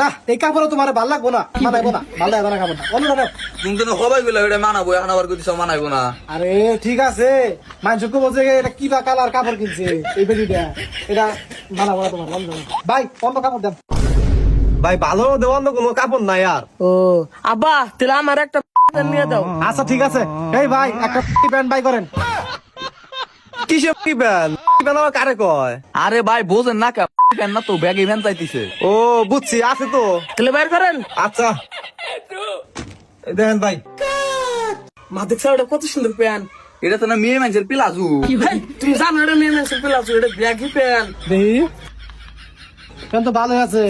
না এই কাপড় তোমার ভাল লাগবো না, মানাইবো না, ভাল লাগবে না কাপড়টা, অন্য নাও। তুমি তো সবাই গুলো এটা মানাবো, এখন আবার কিছু মানাইবো না। আরে ঠিক আছে, মানুষ বলছে এটা কি বা কালার কাপড় কিনছে এই বেডিটা, এটা মানাবো না তোমার, ভাই অন্য কাপড় দেন। ভাই ভালো দেওয়ার কোনো কাপড় নাই আর। ও আব্বা তাহলে আমার একটা নিয়ে দাও। আচ্ছা ঠিক আছে, এই ভাই একটা প্যান্ট বাই করেন। কিসে কি প্যান প্যান আমার কারে কয়? আরে ভাই বোঝেন না কে প্যান না তো ব্যাগে ভ্যান চাইতেছে। ও বুঝছি, আছে তো। তাহলে বাইর করেন। আচ্ছা এই দেখেন ভাই, মা দেখছো এটা কত সুন্দর প্যান। এটা তো না মেয়ে মানুষের পিলাজু। তুমি জানো এটা মেয়ে মানুষের প্যান আছে, এটা ব্যাগি প্যান। দেখি প্যান্ট তো ভালো আছে,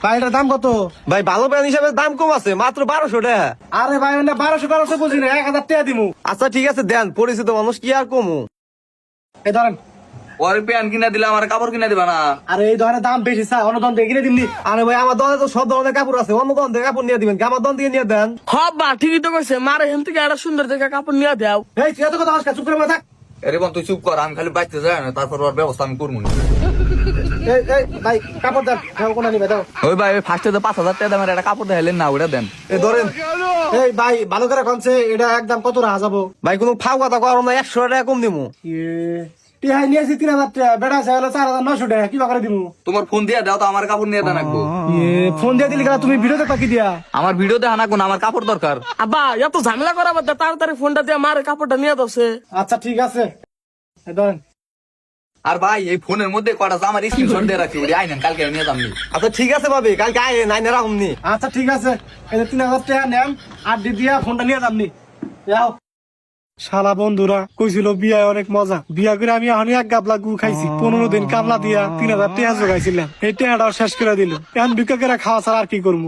ভাই এটার দাম কত? ভাই ভালো প্যান হিসাবে দাম কম আছে, মাত্র 1200 টাকা। আরে ভাই 1200 বুঝি না, 1000 টাকা দিমু। আচ্ছা ঠিক আছে দেন, পরিচিত মানুষ কি আর কমু। এই ধরেন। ওর প্যান কিনা দিলে আমার কাপড় কিনা দিবা না। আরে এই ধরনের দাম বেশি স্যার, অন্য দাম দিয়ে কিনে দিমনি। আরে ভাই আমার দলে তো সব ধরনের কাপড় আছে, অন্য দল থেকে কাপড় নিয়ে দিবেন, আমার দল থেকে নিয়ে দেন। হবা ঠিকই তো কইছে, মারে হেন থেকে একটা সুন্দর দেখে কাপড় নিয়ে দাও। এই তুই এত কথা আজকে চুপ করে বসে থাক। আরে বোন তুই চুপ কর, আমি খালি বাইতে যাই না, তারপর ওর ব্যবস্থা আমি করবো না। এই ভাই কাপড় দেন, কোনা নিবে দাও। ওই ভাই ওই ফার্স্টে তো 5000 টাকা দামের একটা কাপড় দেখাইলেন না, ওটা দেন। এই ধরেন। এই ভাই ভালো করে কনছে, এটা একদম কত রাখা যাবো? ভাই কোনো ফাও কথা কর না, 100 টাকা কম দিমু। টিহাই নিয়েছি 3000 টাকা, বেড়া আছে হলো 4900 টাকা, কি করে দিমু? তোমার ফোন দিয়ে দাও তো, আমার কাপড় নিয়ে দেন একটু। ফোন দিয়ে দিলি কেন? তুমি ভিডিও দেখবা কি দিয়া? আমার ভিডিও দেখা না কোন, আমার কাপড় দরকার। আব্বা এত ঝামেলা করা বাদ দাও, তাড়াতাড়ি ফোনটা দিয়ে মারে কাপড়টা নিয়ে দাওছে। আচ্ছা ঠিক আছে, এই ধরেন। আর ভাই এই ফোনের মধ্যে কটা আমার স্ক্রিনশট দিয়ে রাখছি, ওই আইনেন কালকে নিয়ে যামনি। আচ্ছা ঠিক আছে ভাবি, কালকে আয় নাই না রাখুননি। আচ্ছা ঠিক আছে, এই যে 3000 টাকা নেন, আর দিয়া ফোনটা নিয়ে যামনি। যাও। শালা বন্ধুরা কইছিল বিয়ায় অনেক মজা, বিয়া করে আমি এখন এক গাবলা গুড় খাইছি, 15 দিন কামলা দিয়া 3000 টাকা জোগাইছিলাম, এই টাকাটাও শেষ করে দিল। এখন ভিক্ষা করে খাওয়া ছাড়া আর কি করবো?